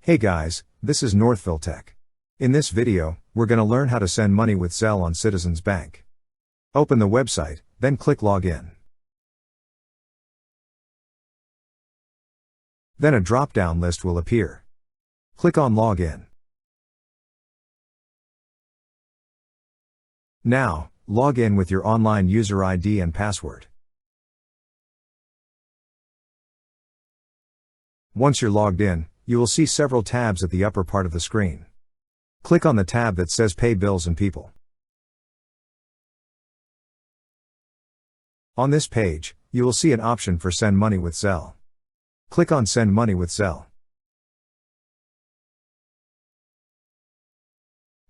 Hey guys, this is Northville Tech. In this video, we're going to learn how to send money with Zelle on Citizens Bank. Open the website, then click Login. Then a drop-down list will appear. Click on Login. Now, log in with your online user ID and password. Once you're logged in, you will see several tabs at the upper part of the screen. Click on the tab that says Pay Bills and People. On this page, you will see an option for Send Money with Zelle. Click on Send Money with Zelle.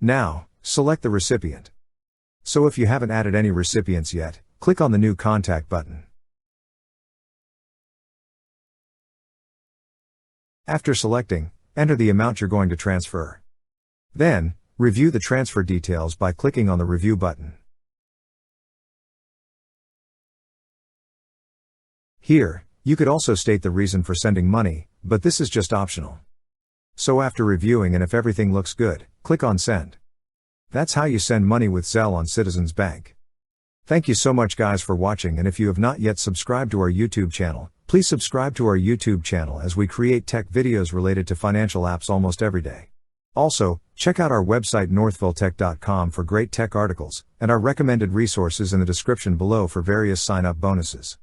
Now, select the recipient. So if you haven't added any recipients yet, click on the New Contact button. After selecting, enter the amount you're going to transfer. Then, review the transfer details by clicking on the Review button. Here, you could also state the reason for sending money, but this is just optional. So after reviewing and if everything looks good, click on Send. That's how you send money with Zelle on Citizens Bank. Thank you so much guys for watching, and if you have not yet subscribed to our YouTube channel, please subscribe to our YouTube channel as we create tech videos related to financial apps almost every day. Also, check out our website northvilletech.com for great tech articles, and our recommended resources in the description below for various sign-up bonuses.